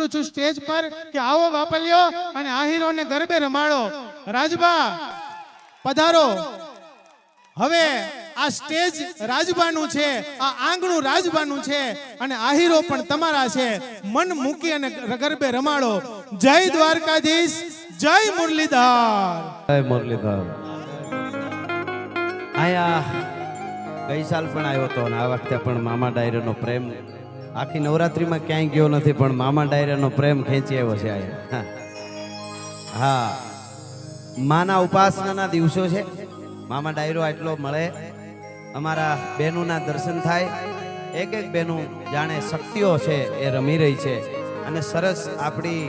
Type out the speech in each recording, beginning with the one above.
કરું છું સ્ટેજ પર કે આવો બાપલિયો અને આહીરોને ગરબે રમાડો. રાજબા પધારો. હવે આ સ્ટેજ રાજબાનું છે, આ આંગણું રાજબાનું છે અને આહીરો પણ તમારા છે. મન મૂકી અને ગરબે રમાડો. જય દ્વારકાધીશ, જય મુરલીધર. જય મુરલીધર. આયા ગઈ સાલ પણ આવ્યો હતો અને આ વખતે પણ મામા ડાયરાનો પ્રેમ આખી નવરાત્રીમાં ક્યાંય ગયો નથી, પણ મામા ડાયરાનો પ્રેમ ખેંચી આવ્યો છે આયા. હા, માના ઉપાસનાના દિવસો છે. મામા ડાયરો આટલો મળે, અમારા બહેનોના દર્શન થાય. એક એક બહેનું જાણે શક્તિઓ છે એ રમી રહી છે અને સરસ આપણી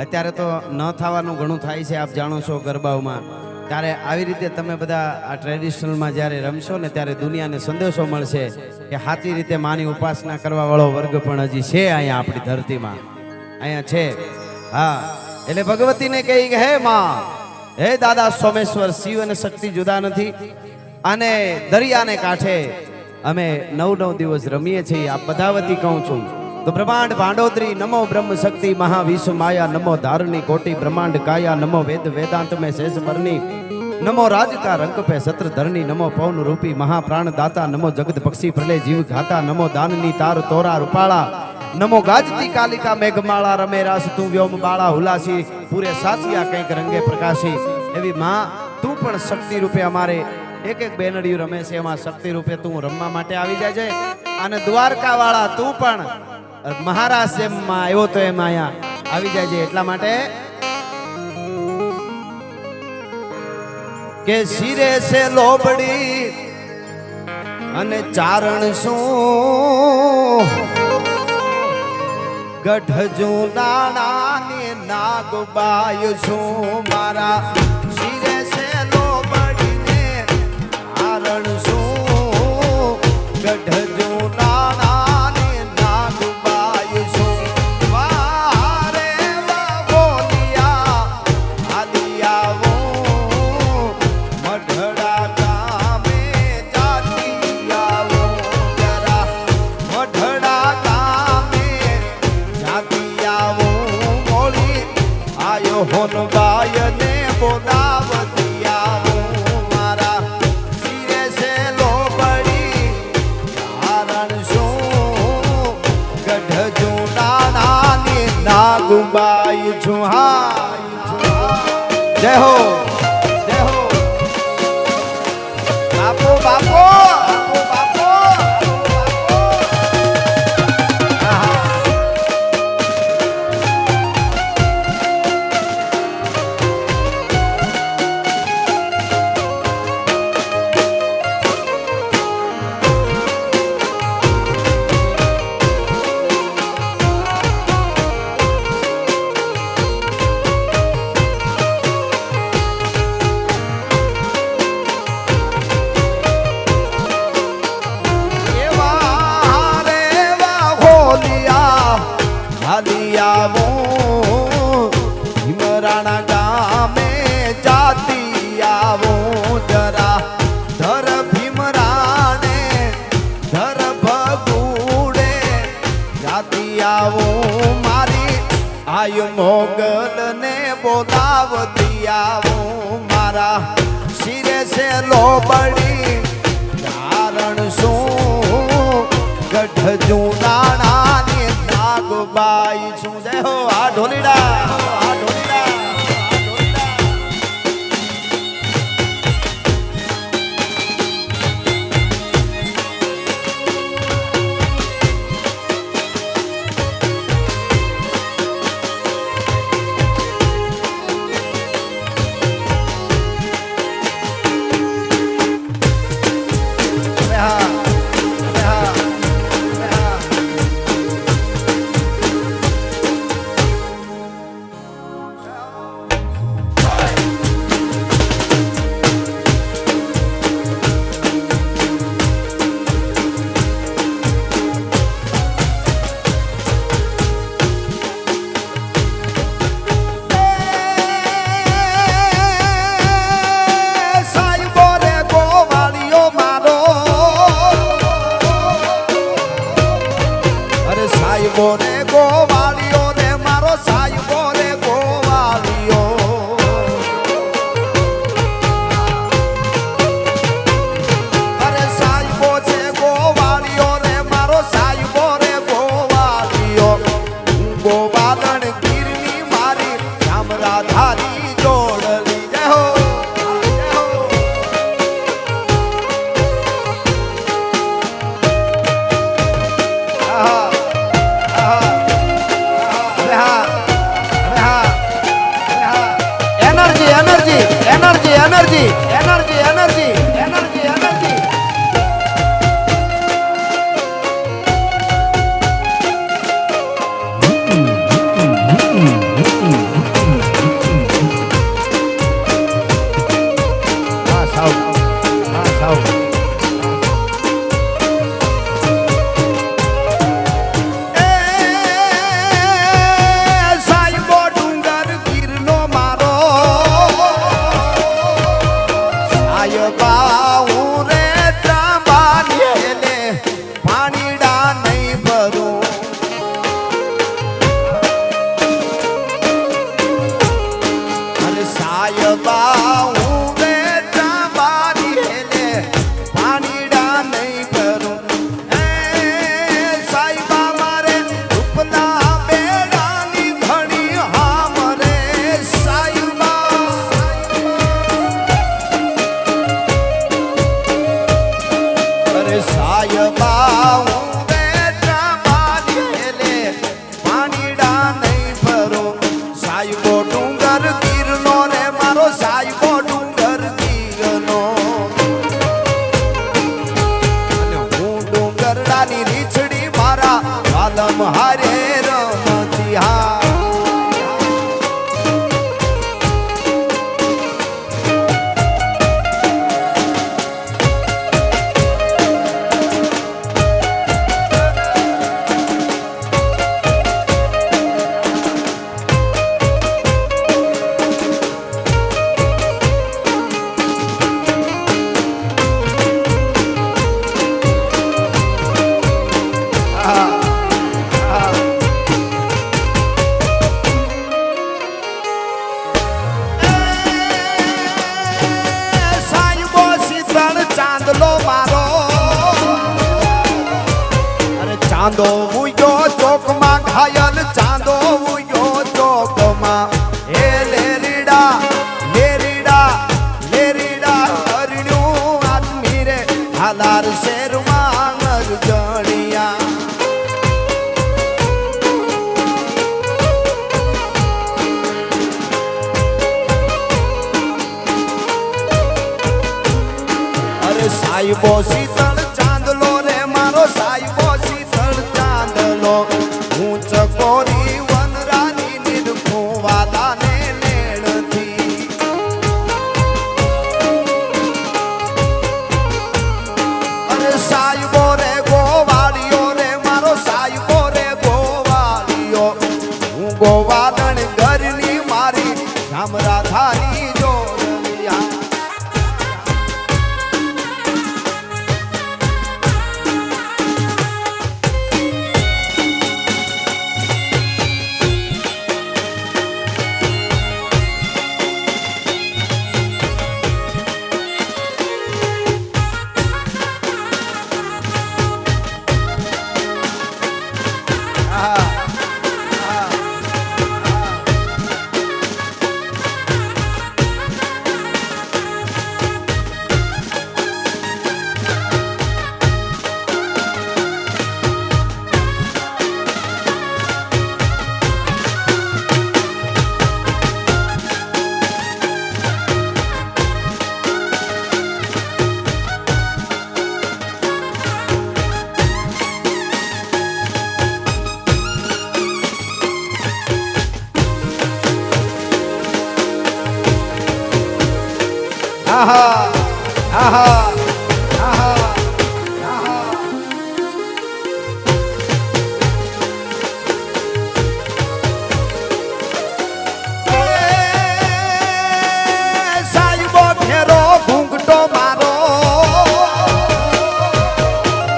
અત્યારે તો ન થવાનું ઘણું થાય છે, આપ જાણો છો ગરબાઓમાં. ત્યારે આવી રીતે તમે બધા આ ટ્રેડિશનલમાં જ્યારે રમશો ને ત્યારે દુનિયાને સંદેશો મળશે કે સાચી રીતે માની ઉપાસના કરવા વાળો વર્ગ પણ હજી છે અહીંયા આપણી ધરતીમાં, અહીંયા છે. હા, એટલે ભગવતીને કહી કે હે માં, હે દાદા સોમેશ્વર, શિવ અને શક્તિ જુદા નથી અને દરિયાને કાંઠે અમે 9 દિવસ રમીએ છીએ. આ બધા વતી કહું છું તો બ્રહ્માંડ ભાંડોદરી નમો બ્રહ્મ શક્તિ મહાવિશ્વ માયા નમો ધારણી કોટી બ્રહ્માંડ કાયા નમો વેદ વેદાંત में शेष बरनी नमो राज का रंग पे सत्र धरनी नमो पवन रूपी महाप्राण दाता नमो जगत पक्षी प्रलय जीव घाता नमो दाननी तार तोरा रूपाला नमो गाजती कालिका मेघमाला रमे रास तू व्योम बाला हुलासी पूरे सासिया કંઈક રંગે પ્રકાશી. એવી માં તું પણ શક્તિ રૂપે અમારે એક એક બેનડીયું રમે છે, એમાં શક્તિ રૂપે તું રમવા માટે આવી જાય છે. અને દ્વારકા વાળા તું પણ મહારાષ્ટ્રમાં આવ્યો તો એમ અહીંયા આવી જાય છે. એટલા માટે કે શિરે સે લોબડી અને ચારણ શું ગઢ જો નાણાની નાગબાય છું. મારા શિરે સે લોબડી ને ચારણ શું ગઢ જો નાણાની નાગબાય છું. વારે વા બોલિયા આલિયાવો મઢડા ગામે જાતી આવો જરા મઢડા ગામે જાતી આવો મોળી આયો હોનબાય ને બોલાવતી આવો. મારા શિરે સે લોબડી ચારણ શું ગઢ જુનાનાની નાગુબાઈ છું. હા, જય હો જય હો બાપો બાપો બાપો બાપો. ભીમરાણા ગામે જાતી આવો જરા ધર ભીમરાણે ધર ભગુડે જાતી આવો. મારી આયુ મોગલ ને બોલાવતી આવો. મારા શિરે સે લોબડી ચારણ શું ગઢ જુનાણાની નાગબાઈ છું. જય હો આ ઢોલીડા આ ઢોલીડા. Energy energy energy energy energy હા સાવ સાહેબો ડુંગર ગીરનો મારો સાહેબા હું રે ત્રાંબાની લે પાણીડા નહીં ભરું અરે સાહેબા હું રે ત્રાંબાની લે પાણીડા નહીં ભરું એ સાહેબા મારે રૂપના બેડાની ઘણી હામ રે સાહેબા અરે સાહેબા હું બેઠા બાંધી લે પાણીડા નહીં ભરું સાહેબો ડુંગર ગીરનો રે મારો સાહેબો ડુંગર ગીરનો અને હું ડુંગરડાની રીછડી મારા આલમ હારે રમતી હા સાહેબો શીતળ ચાંદલો મારો અરે ચાંદો ઉયો ચોકમાં ઘાયલ ચાંદો ઉયો ચોકમાં હે લેરીડા લેરીડા લેરીડા હરણ્યું આદમી રે હાલાર શેરમાં અરજણિયા અરે સાહેબો શીતળ ચાંદલો રે મારો સાહેબો શીતળ ચાંદલો હું ચકોરી વનરાની નિરખું વાલાને નેણથી અરે સાહેબો રે ગોવાળિયો રે મારો સાહેબો રે ગોવાળિયો હું ગોવાળણ ઘરની મારી રામરાધાની જોડલિયા આહા આહા આહા આહા સાહેબો ફેરો ઘૂંઘટો મારો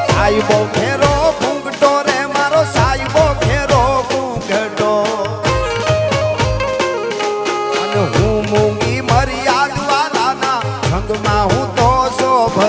સાહેબો ફેરો ઘૂંઘટો રે મારો સાહેબો ફેરો ઘૂંઘટો અને હું મૂંગી મર્યાદ વાલાના સંગમાં હું તો શોભ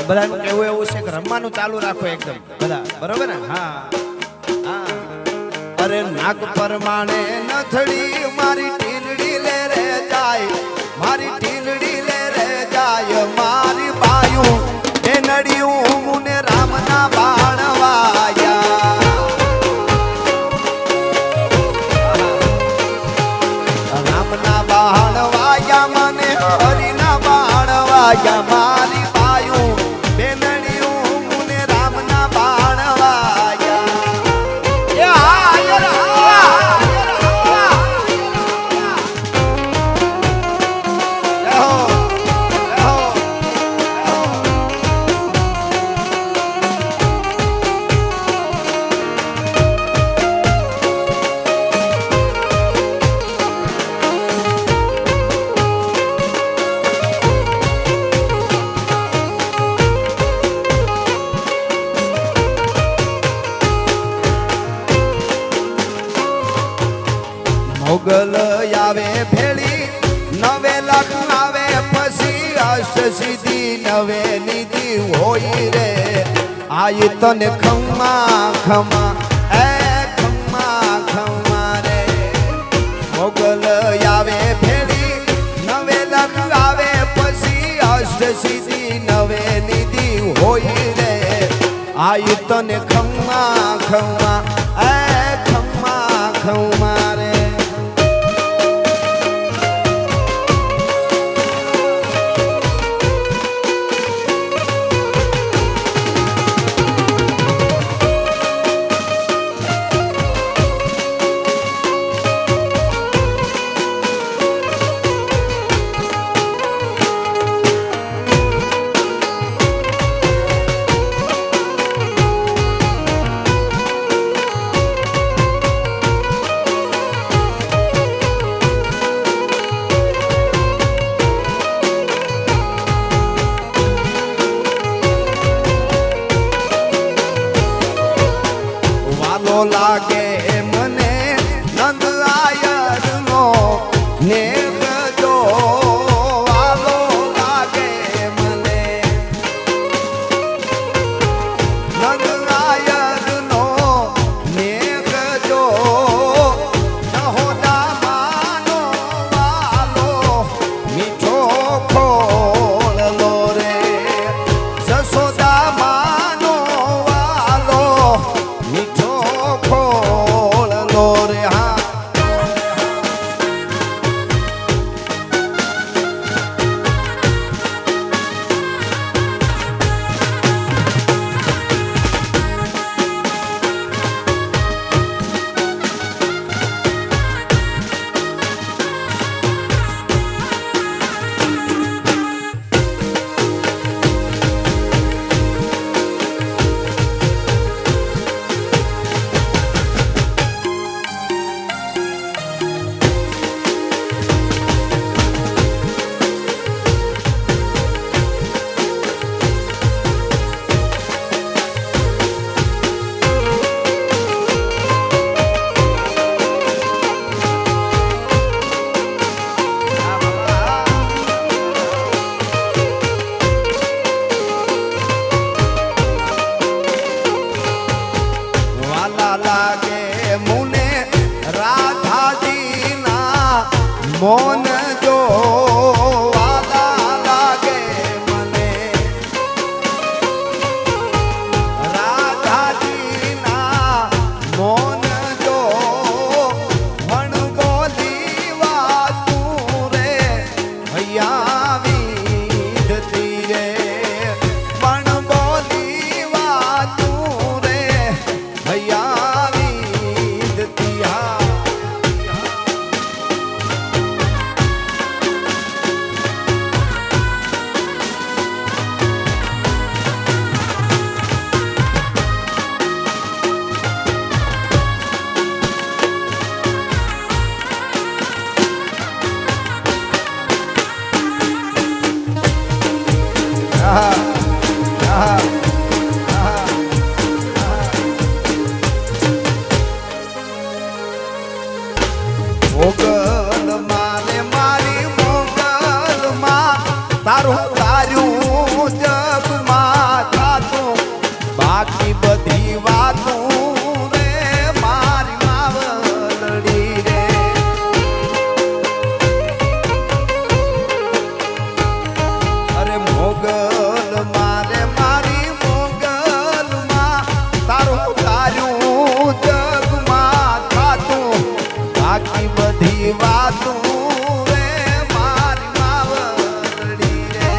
બધાનું કેવું એવું છે કે રમવાનું ચાલુ રાખો એકદમ બધા, બરોબર ને? હા હા. અરે નાક પરમાણે નથડી મારી ટીલડી લે રે જાય, મારી ટીલડી લે રે જાય, મારી બાયું એ નડિયું મુને રામના બાણ વાયા, રામના બાણ વાયા મને હરિના બાણ વાયા, મારી બાયું બેનડિયું મુને રામના બાણ વાયા. એ હાયર હા મોગલ આવે ભેળી નવે લાખ આવે પછી અષ્ટ સિદ્ધિ નવે નિધિ હોય રે, આય તને ખમ્મા ખમ્મા એ ખમ્મા ખમ્મા રે. મોગલ આવે ભેળી નવે લાખ આવે પછી અષ્ટ સિદ્ધિ નવે નિધિ હોય રે, આય તને ખમ્મા ખમ્મા એ ખમ્મા ખમ્મા રે. લાગે મને નંદ આયરનો નેક જો વાલો લાગે મને, નંદ આયરનો નેક જો નહોદા માનો વાલો મીઠો ખોળલો રે, જસોદા માનો વાલો મીઠો ખોળલો રે. હા મોન જો વાલા લાગે મને, રાધાજીના મોન જો વણ બોલી વાતું રે, હૈયા વિધતી રે વણ બોલી વાતું રે, હૈયા વિધતી. હા મોગલ મારે મારી મોગલ માં તારું તારું જગમાં મોગલ મારે મારી મોગલ માં તારું તારું જગમાં થાતું બાકી બધી વાતું રે મારી માવડી રે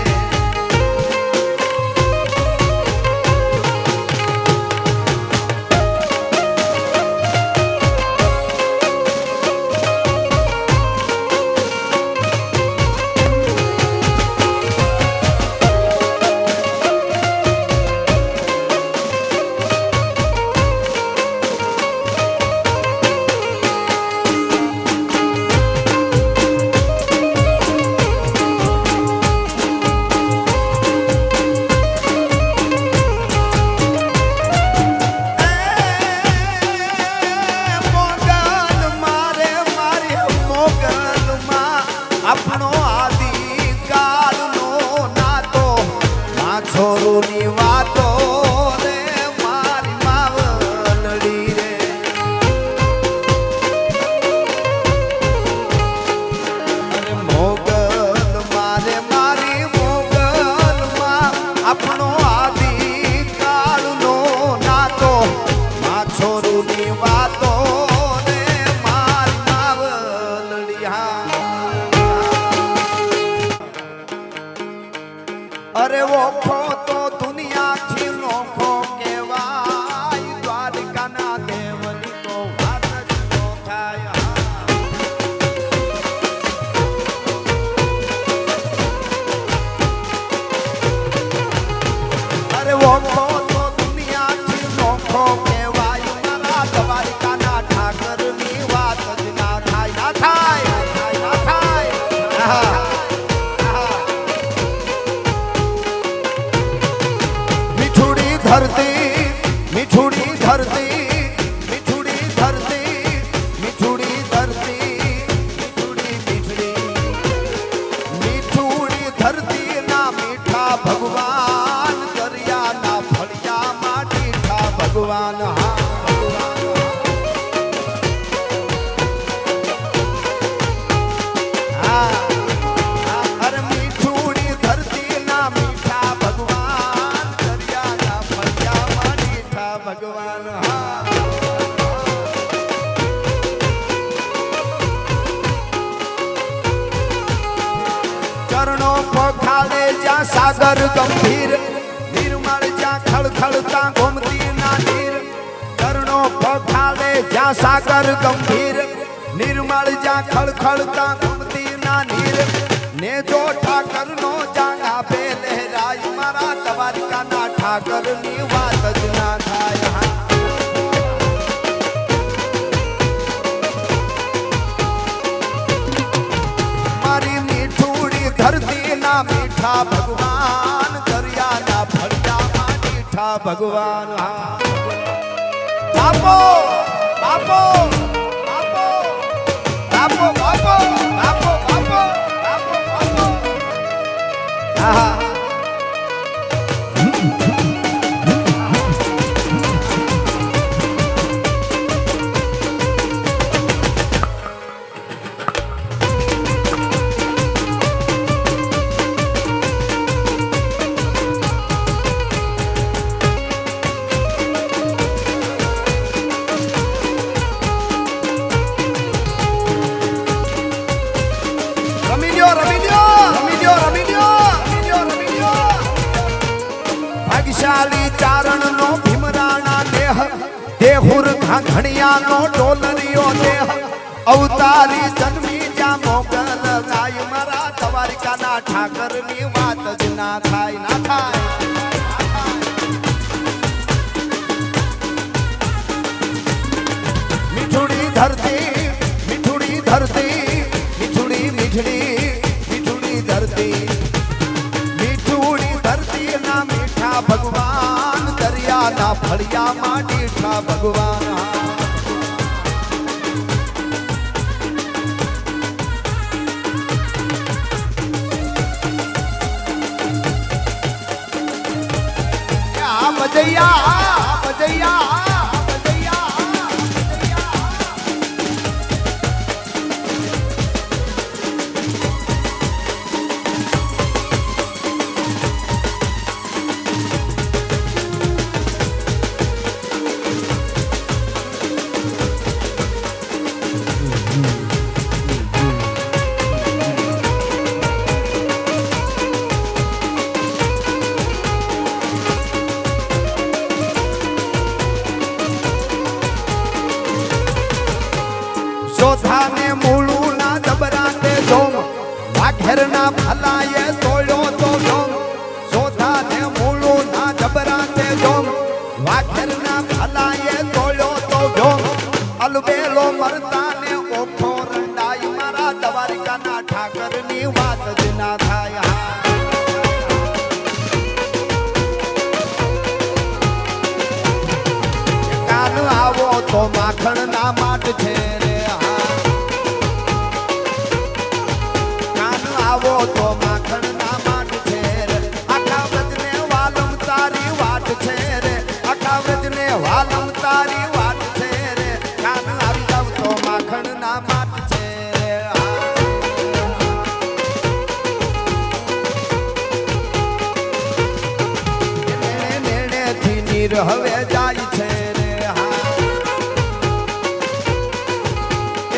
મોગલ મારે મારી મોગલ માં આપણો આદિકાળનો નાતો માં છોરુની વાતો રે મારી માવલડી રે અરે મોગલ મારે મારી મોગલ માં આપણો આદિકાળનો નાતો માં છોરુની વાતો રે મારી માવલડી અરે ઓખો તો દુનિયાથી નોખો કહેવાય દ્વારકાના દેવની તો વાત જ નો થાય અરે ઓખો તો દુનિયાથી નોખો કહેવાય મારા દ્વારકાના ઠાકરની વાત જ ના થાય ના થાય ના થાય મિઠુડી ધરતી મિઠુડી ધરતી મિઠુડી ધરતી મિઠુડી ધરતી મિઠુડી મીઠડી મિઠુડી ધરતી ના મીઠા ભગવાન દરિયાના ફળિયા માં મીઠા ભગવાન હા ભગવાન હા અરે મીઠુડી ધરતી ના મીઠા ભગવાન દરિયાના ફળિયામાં મીઠા ભગવાન હા ચરણો પખાડે જ્યાં સાગર ગંભીર નિર્મળ જ્યાં ખળખળતા ગોમતી ના નીર ચરણો પખાડે જ્યાં સાગર ગંભીર નિર્મળ જ્યાં ખળખળતા ગોમતી ના નીર ને જો ઠાકર નો જાંગા પે લહેરાય મારા દ્વારકાના ઠાકર ની વાત જ ના થાય હા મારી મીઠુડી ધરતી ના મીઠા ભગવાન દરિયાના ફળિયામાં મીઠા ભગવાન હા બાપો બાપો બાપો બાપો બાપો બાપો બાપો બાપો બાપો આહા ભાગ્યશાળી ચારણ નો ભીમરાણા દેહ દેહુર ઘાઘણિયા નો ડોલરિયો દેહ અવતારી જન્મી જા મોગલ ગાય મારા દ્વારકાના ઠાકર ની વાત જ ના થાય ના થાય મીઠુડી ધરતી મીઠુડી ધરતી મીઠુડી મીઠડી મીઠુડી ધરતી મીઠુડી ધરતી ના મીઠા ભગવાન દરિયાના ફળિયામાં મીઠા ભગવાન બજૈયા બજૈયા તો માખણ ના માટ છે રે કાન આવો તો માખણ ના માટ છે રે આખા વ્રજને વાલમ તારી વાટ છે રે આખા વ્રજને વાલમ તારી વાટ છે રે કાન આવી જાવ તો માખણ ના માટ છે રે નેણેથી નીર હવે જાય છે રે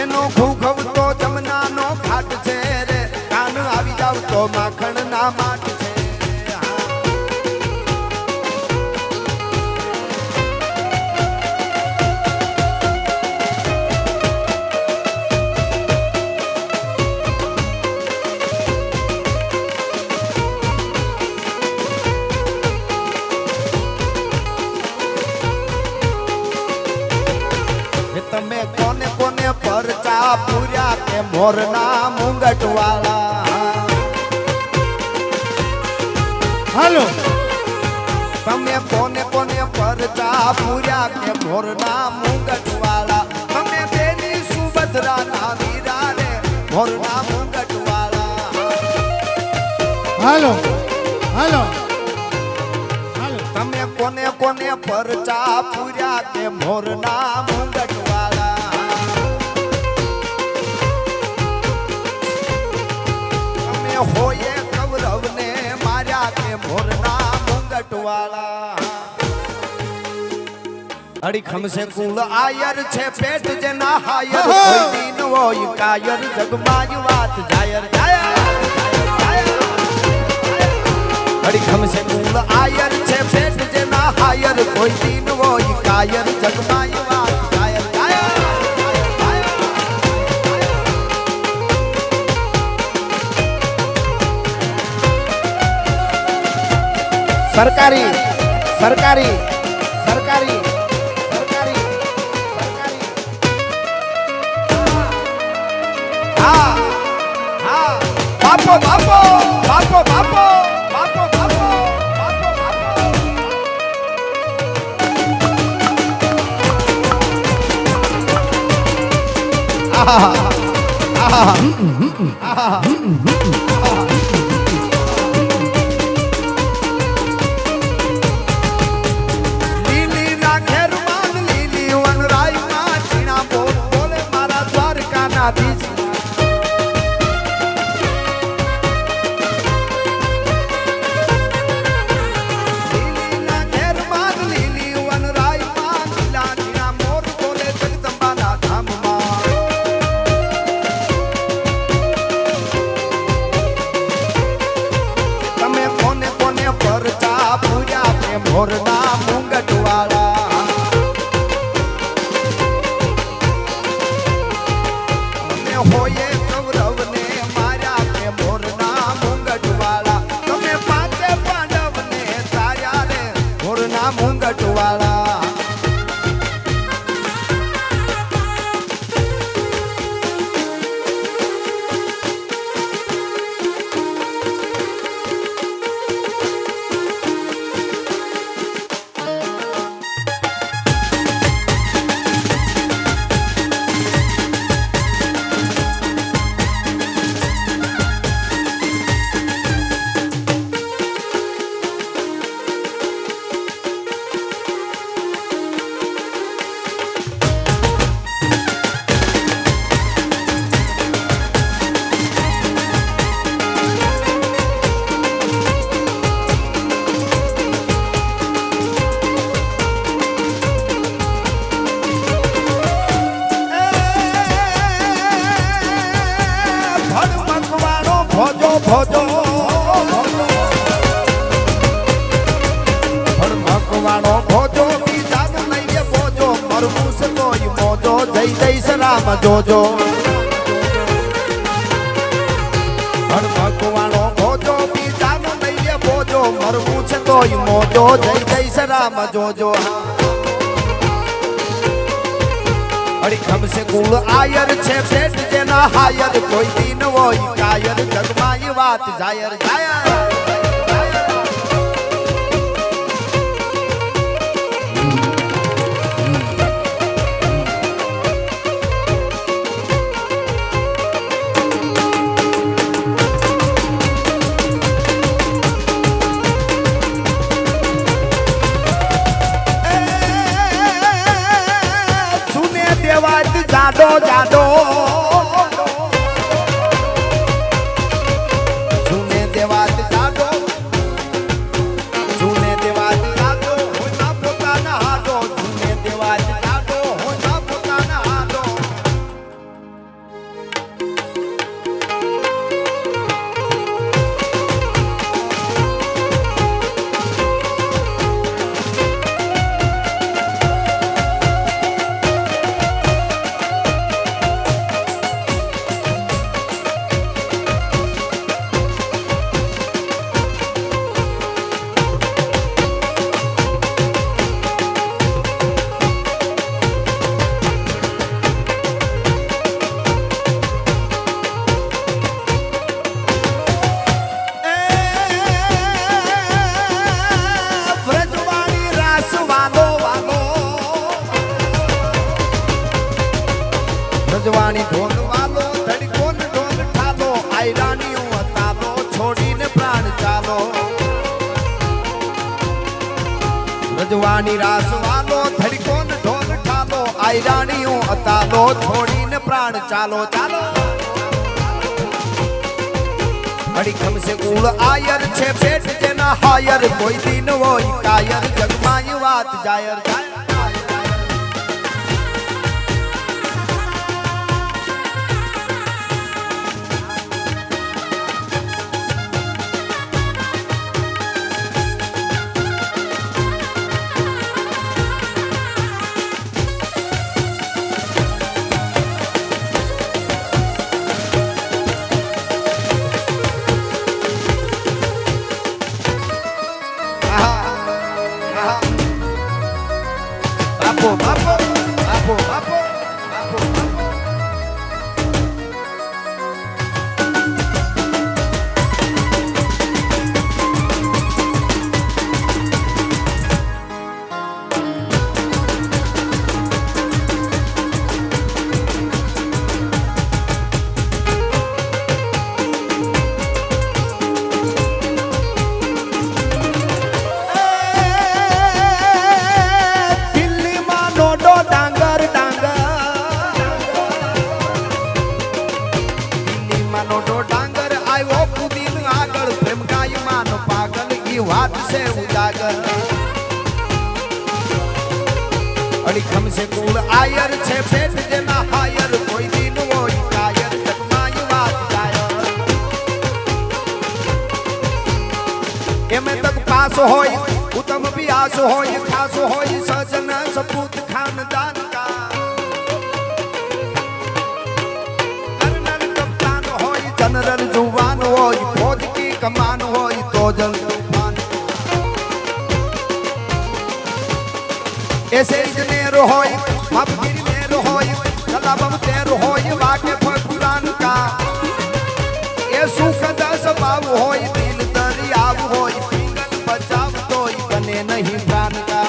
એનો ઘૂઘવ તો જમનાનો ઘાટ છે રે કાન આવી જાવ તો માખણ ના માટ છે તમે કોને કોને પરચા પૂર્યા કે મોરના મુંગટ વાળા હાલો તમે કોને કોને પરચા પૂર્યા કે મોરના મુંગટ વાળા તમે બેની સુભદ્રા ના વીરા રે મોરના મુંગટ વાળા હાલો હાલો હાલો તમે કોને કોને પરચા પૂર્યા કે મોરના મુંગટ વાળા તમે હોયે કૌરવને માર્યા કે મોરના મુંગટ વાળા અડીખમ સે કુલ આયર છે પેટ જેના હાયર કોઈ દીન હોય કાયર જગમાય વાત જાયર જાયર અડીખમ સે કુલ આયર છે પેટ જેના હાયર કોઈ દીન હોય કાયર જગમાય વાત જાયર જાયર સરકારી સરકારી સરકારી સરકારી સરકારી હા હા બાપો બાપો બાપો બાપો બાપો બાપો બાપો બાપો આહા આહા આહા લીલી ના ઘેરમાં લીલી વનરાયમાં ચીણા બોલ બોલે મારા દ્વારકાના દીશ લીલી ના ઘેરમાં લીલી વનરાયમાં લીલા ચીણા મોર બોલે જગદંબાના ધામમાં તમે કોને કોને પરચા પૂર્યા કે મોરના મુંગટ વાળા તમે હોયે કૌરવને માર્યા કે મોરના મુંગટ વાળા તમે પાંચે પાંડવને તાર્યા રે મોરના મુંગટ વાળા ભડમકવાળો ભોજો ભોજો ભડમકવાળો ભોજો બીજાનું લઈએ ભોજો મરવું છે તોય મોજો જય જય રામ જોજો ભડમકવાળો ભોજો બીજાનું લઈએ ભોજો મરવું છે તોય મોજો જય જય રામ જોજો અડીખમ સે કુળ આયર છે પેટ જેના હાયર કોઈ દીન હોય કાયર જગમાય વાત જાયર જાયર અજવાણી રાસ વાલો ધડકો ને ઢોલ ઠાલો આઈ રાણીઓ અતાલો છોડીને પ્રાણ ચાલો ચાલો અડીખમ સે કુળ આયર છે પેટ જેના હાયર કોઈ દિન હોય કાયર જગમાય વાત Dzire Dzire Bapo, bapo, bapo, bapo, bapo, bapo. વાત છે ઉજાગર અડીખમ સે કુળ આયર છે પેટ જેના હાયર કોઈ દિન હોય કાયર જગમાય વાત જાયર એમે તક પાસ હોય ઉત્તમ વ્યાસ હોય ખાસ હોય સજન સપૂત ખાનદાન કા કર્નલ કપ્તાન હોય જનરલ જુવાન હોય ફौज की कमान હોય તો જલ ऐसे इजनेर होय मापगिर मेर होय कलाबम तेर होय वाके पुराण का ये सुख दस भाव होय दिल दरियाव होय पिंगल बचाव तोय बने नहीं प्राण का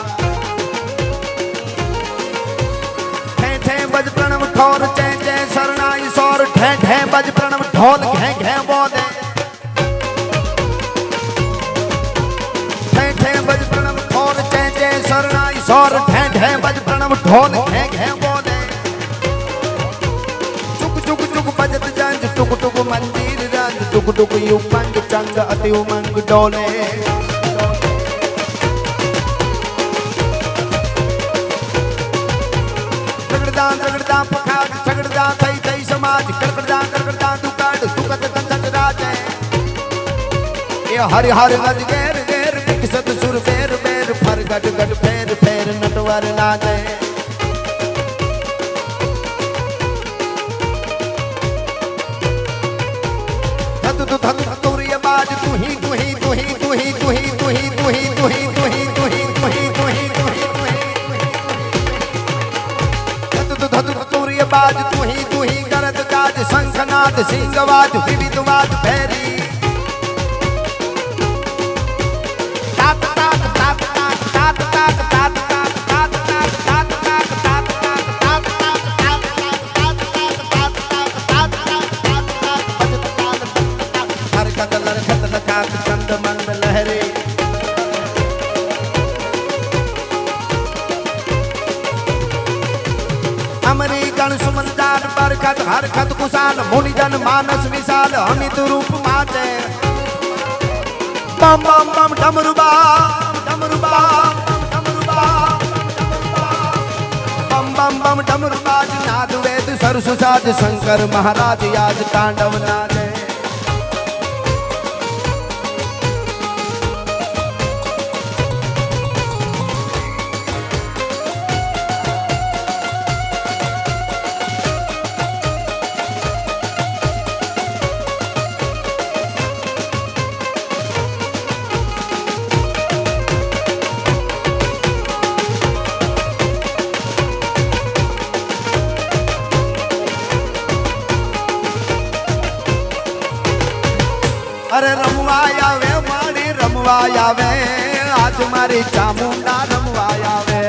ठे ठे बज प्रणव ठोर चे चे शरणाई सौर ठे ठे बज प्रणव ढोल घे घे बोले ठे ठे बज प्रणव ठोर चे चे शरणाई सौर ठे ठे बज प्रणव ढोल घे घे बोले चुक चुक चुक बजत जंज टुक टुक मंदिर रंग टुक टुक युमंग चंग अति उमंग डोले रगड़दा पखाड़ झगड़दा थई थई समाज करकड़दा दुकाड़ दुकत कंचन राजे ये हरि हरि गज गेर गेर विकसत सुर बेर बेर फर गट गट फेर फेर नटवर नाचे धतु तुरिय बाज तू ही तू ही तू ही तू ही तू ही तू ही तू ही तू ही तू ही तू ही तू ही तू ही तू ही धतु तुरिय बाज तू ही गरज गाज शंखनाद सिंहवाद विविधवाद भैरी अमरीकन सुमनदार बरखत हरखत कुशाल मुनिजन मानस विशाल अमित रूप माचे बम बम बम डमरुबा डमरुबा डमरुबा बम बम बम डमरुबा नाद वेद सरस साज शंकर महाराज याद तांडव नाचे अरे रमवा आवे मारी रमवा आवे आज मारी चामुंडा रमवा आवे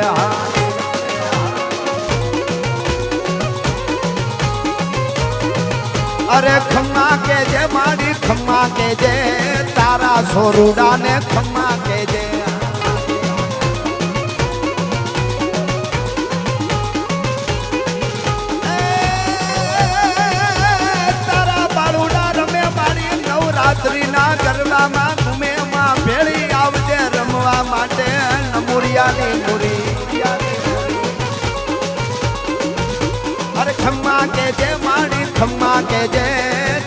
अरे खम्मा के जे मारी खम्मा के जे तारा सोरुडा ने खम्मा के जे ગરબામાં ઘૂમે માં ભેળી આવજે રમવા માટે નમુરિયાની મુરી અરે ખમ્મા કે જે માડી ખમ્મા કે જે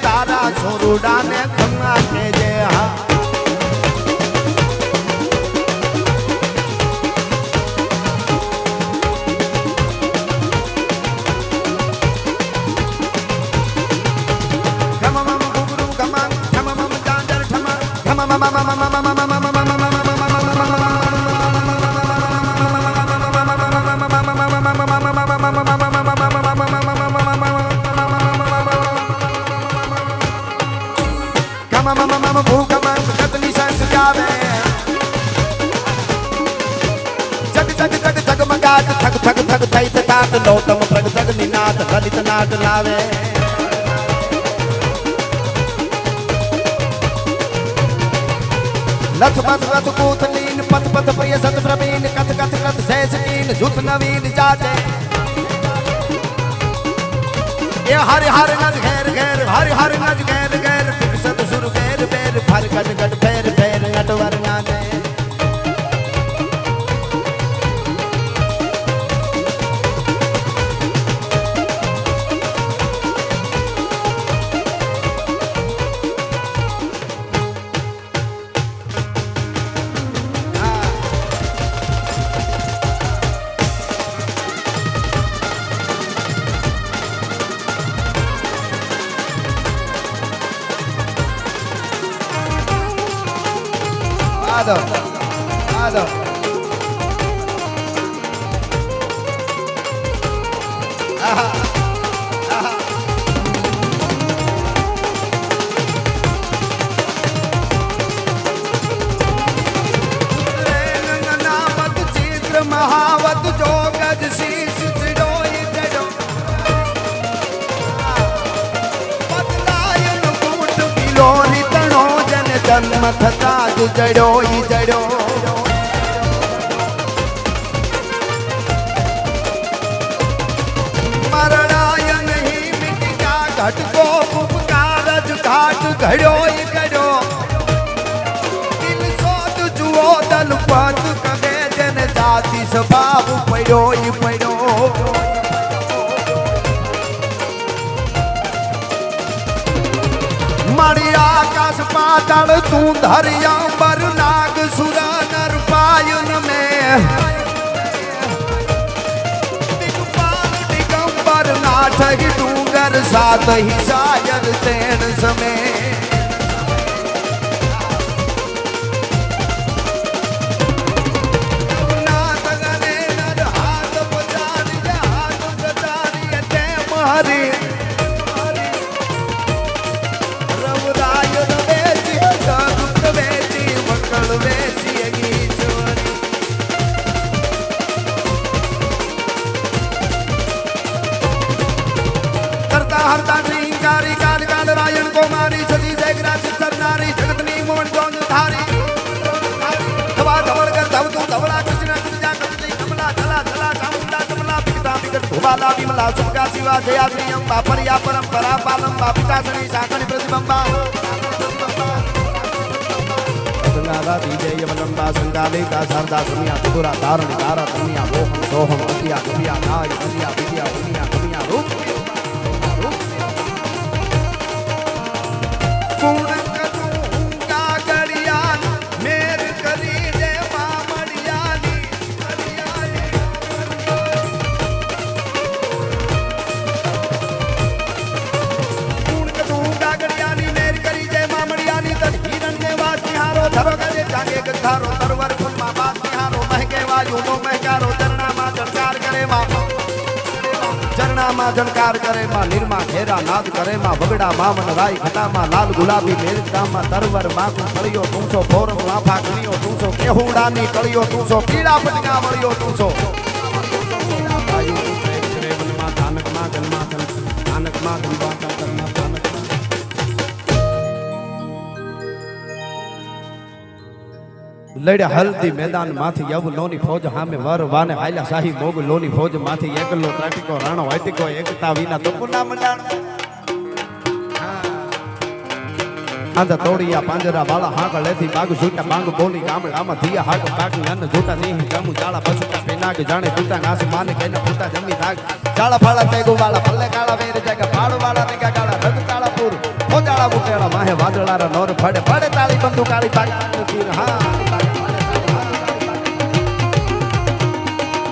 તારા સોરુડાને ખમ્મા કે જે હા નૌતમ પ્રગટ નિનાદ લલિત નાદ લાવે લથ પથ રથ કોથલીન પથ પથ પ્રિય સત પ્રવીણ કથ કથ કથ શેષકીન જુથ નવીન જાતે એ હરિ હર નજ ઘેર ઘેર હરિ હર નજ ઘેર ઘેર સત સુર ઘેર બેર ફર ગટ ગટ ફેર ફેર નટવર નાને Ado. Aha. Aha. नामत चित्र महावत जो गज शीश चिड़ोई जड़ो बदलायन कूट किलोरी तणो जन जन्म थता जड़ोई जड़ो मरणायन ही मिटिका घट को उपकारज घाट घड़ोई घड़ो दिल सोच जुओ दल पत कवे जन जाति स्वभाव पड़ोई पड़ो मड़ी आकाश पाताल तू धरिया बर नाग सुरा नर पायन में दिगपाल दिगंबर नाथ ही डूंगर सात ही सायर तेन समय नाथ गने नर हाथ बजारी हाथ बजारी ते मारी हरता श्रींगारी काल काल रायण कुमारी सती जयग्रा चित्तर नारी जगतनी मोहन जोन धारी धवा धवल कर धव तू धवला कृष्ण कृष्णा कृष्ण कमला धला धला चामुंडा कमला पिता विकट भुवाला विमला सुखा शिवा जया श्री अम्बा परिया परंपरा पालंबा पिता शनि शाकनि प्रतिबंबा गंगादा विजय वलंबा संगालिका शारदा दुनिया त्रिपुरा धारण तारा दुनिया मोहन सोहम अतिया दुनिया नाय दुनिया विद्या दुनिया दुनिया रूप पूर्ण करूंगा गड़ियान मेर करी दे मामड़ियानी पूर्ण करूंगा गड़ियानी मेर करी दे मामड़ियानी तन हिरण के वास निहारो धरो गजे जागे गंधारो तरवर फुल मा बात निहारो महके वायु नो महकारो चरणा मा झंकार करे मा चरणा मा झंकार करे मा निर्मा घेरा नाद करे मा बगड़ा मामन राई खटा मा लाल गुलाबी मेरका मा तरवर मा को कलियो तूसो फोरम लाफा कलियो तूसो केहुडानी कलियो तूसो कीड़ा पटका वळियो तूसो आयु करे वन मा धानक मा जन्मा धानक मा गंबा का करना धानक लड़्या हल्दी मैदान माथी यव लोनी फौज हामे वर वाने हाइला शाही मोग लोनी फौज माथी एकलो त्राटिको राणो वाटिको एकता विना तो पुना मंडाण આંધા તોડિયા પાંજરા વાળા હાક લેથી બાગ છૂટા બાંગ બોલી ગામડામાં ધીયા હાક બાગ નન જોટા નહીં જમુ જાળા બસુટા પેનાગ જાણે તૂટા નાસ માને કેને ફૂટા જમી થાગ જાળા ફાળા તેગો વાળા પલ્લે કાળા વેર જગા પાડો વાળા રેગા કાળા રગ તાળા પૂર ફોજાળા બુટેળા માહે વાદળારા નોર ફડે ફડે તાળી બંદુ કાળી બાગ તીર હા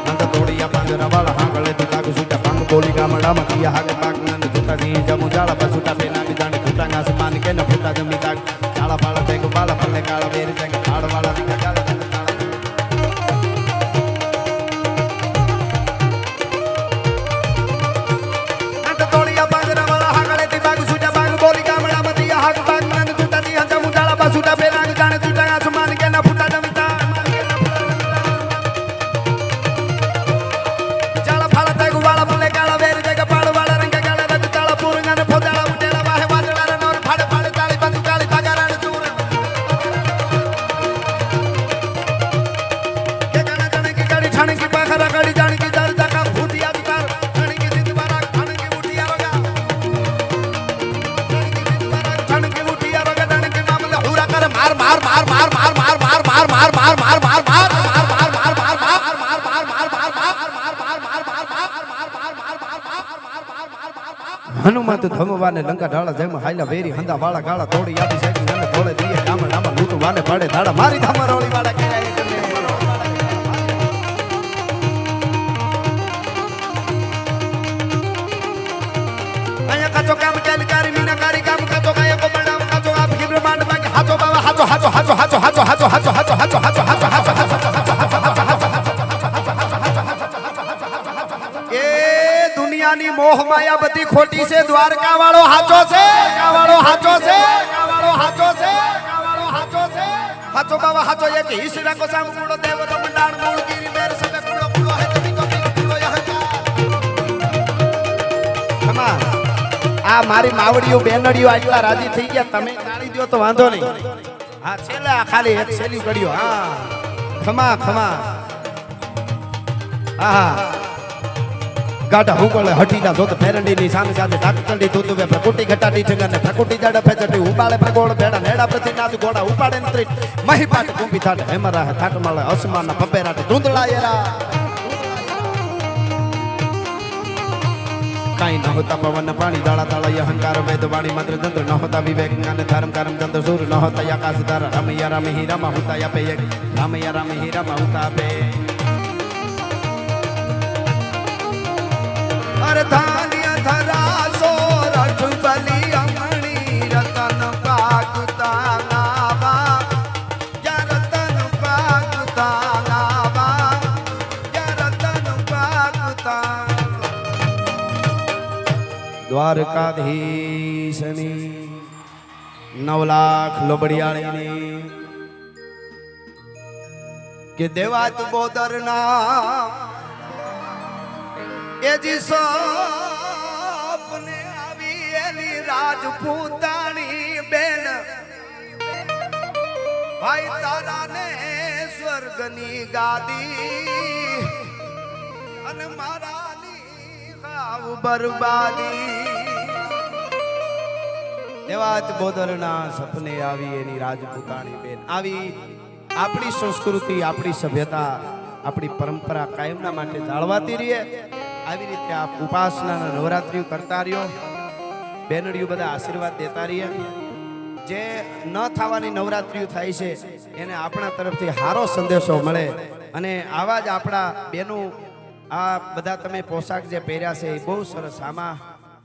આંધા તોડિયા પાંજરા વાળા હાક લેથી બાગ છૂટા બાંગ બોલી ગામડામાં ધીયા હાક બાગ નન જોટા નહીં જમુ જાળા બસુટા પેનાગ જાણે તૂટા નાસ માને કેને ફૂટા જમી થાગ જાળા ફાળા તેગો વાળા પલ્લે કાળા વેર જગા પાડો વાળા રેગા કાળા હનુમંત ધમવાને લંકા ઢાળા જેમ હાઈલા વેરી હંદા વાળા ગાળા તોડી આપી સાઈડ મને તોડે દીએ ગામડામાં લૂંટ વાને પડે ધાડા મારી ધામરોળી વાળા કેરાય અહીંયા કાચો કામ ચાલ કરી મીના કરી કામ કાચો કાય કો બનાવ કાચો આપ કે બ્રહ્માંડ બાકી હાચો બાવા હાચો હાચો હાચો હાચો હાચો હાચો હાચો હાચો હાચો હાચો હાચો મોહ માયા બધી ખોટી છે દ્વારકા વાળો હાચો છે કાવાળો હાચો છે કાવાળો હાચો છે કાવાળો હાચો છે હાચો બાવા હાચો એક હિસરા કો સામ કુડો દેવ તો મંડાણ મૂળ ગીરી મેર સબે કુડો કુડો હે તો કુડો યહકા ખમા આ મારી માવડીઓ બેનડીઓ આટલા રાજી થઈ ગયા તમે ગાળી દો તો વાંધો નહીં હા છેલ્લે ખાલી એક છેલી કડ્યો હા ખમા ખમા આહા ગાડા હુકળે હટીના જોત ફેરંડીની સામે સાથે ઢાકચંડી દૂધવે પ્રકુટી ઘટાડી ઠંગને પ્રકુટી જાડે ફેચટી ઉબાળે પ્રગોળ ભેડા નેડા પ્રતિનાથ ગોડા ઉપાડે ત્રી મહી પાટ કુંભી થાટ હેમરા થાટ મળે અસમાનના પપેરાટ ધૂંધળાયરા કાઈ ન હોતા પવન પાણી દાળા તાળા અહંકાર વેદ વાણી મંત્ર તંત્ર ન હોતા વિવેક જ્ઞાન ધર્મ કર્મ ચંદ્ર સૂર ન હોતા આકાશ તારા રામૈયા રામ હીરામાં હોતા આપે એક રામૈયા રામ હીરામાં હોતા આપે ધાન્ય ધરાસો રઠ બલી અમણી રતન પાકતા નાવા રતન પાકતા નાવા રતન પાકતા દ્વારકાધીશની 9 લાખ લોબડિયાળીની કે દેવાત બોદરના એજી સપને આવી એની રાજપૂતાણી બેન ભાઈ તારાને સ્વર્ગની ગાદી અને મારાની ગાવ બરબાદી દેવાત બોદરના સપને આવી એની રાજપૂતાણી બેન આવી આપણી સંસ્કૃતિ આપણી સભ્યતા આપણી પરંપરા કાયમના માટે જાળવાતી રહે આવી રીતે આપ ઉપાસનાના નવરાત્રિઓ કરતા રહ્યો બેનડીઓ બધા આશીર્વાદ દેતા રહીએ જે ન થવાની નવરાત્રિઓ થાય છે એને આપણા તરફથી સારો સંદેશો મળે અને આવા જ આપણા બેનું આ બધા તમે પોશાક જે પહેર્યા છે એ બહુ સરસ આમાં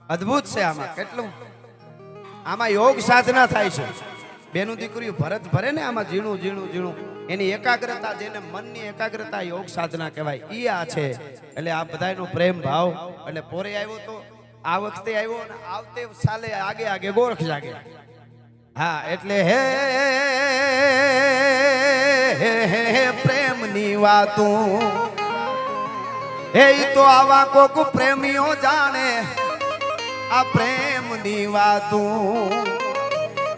અદ્ભુત છે આમાં કેટલું આમાં યોગ સાધના થાય છે બેનું દીકરીઓ ભરત ભરે ને આમાં ઝીણું ઝીણું ઝીણું એની એકાગ્રતા જેને મનની એકાગ્રતા યોગ સાધના કહેવાય ઈ આ છે એટલે આ બધાનો પ્રેમ ભાવ એટલે પોરે આવ્યો તો આ વખતે આવ્યો અને આવતે સાલે આગે આગે ગોરખ જાગે હા એટલે હે પ્રેમની વાતું હે તો આવા કોક પ્રેમીઓ જાણે આ પ્રેમની વાતું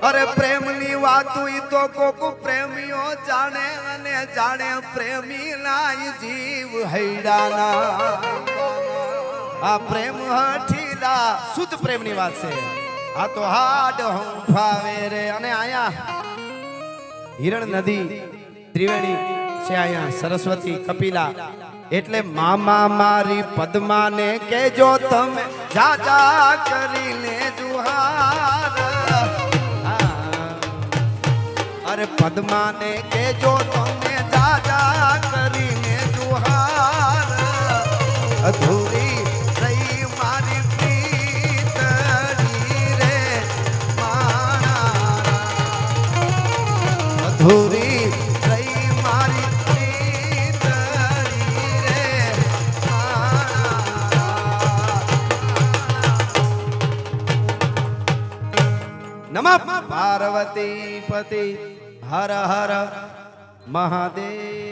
અરે પ્રેમની વાતું ઈ તો કોક પ્રેમીઓ જાણે અને જાણે પ્રેમી ના જીવ હૈડાના આ પ્રેમ હઠીલા શુદ્ધ પ્રેમની વાત છે આ તો હાડ હંફાવે રે. અને આયા હિરણ નદી ત્રિવેણી છે, આયા સરસ્વતી કપિલા. એટલે મામા મારી પદ્માને કેજો તમે જાજા કરીને જુહાર. અરે પદ્માને કેજો તમે જાજા કરીને જુહાર. અધૂરી રહી મારી પ્રીતડી રે માણા. અધૂરી રહી મારી પ્રીતડી રે માણા. નમઃ પાર્વતી પતિ હર હર મહાદેવ.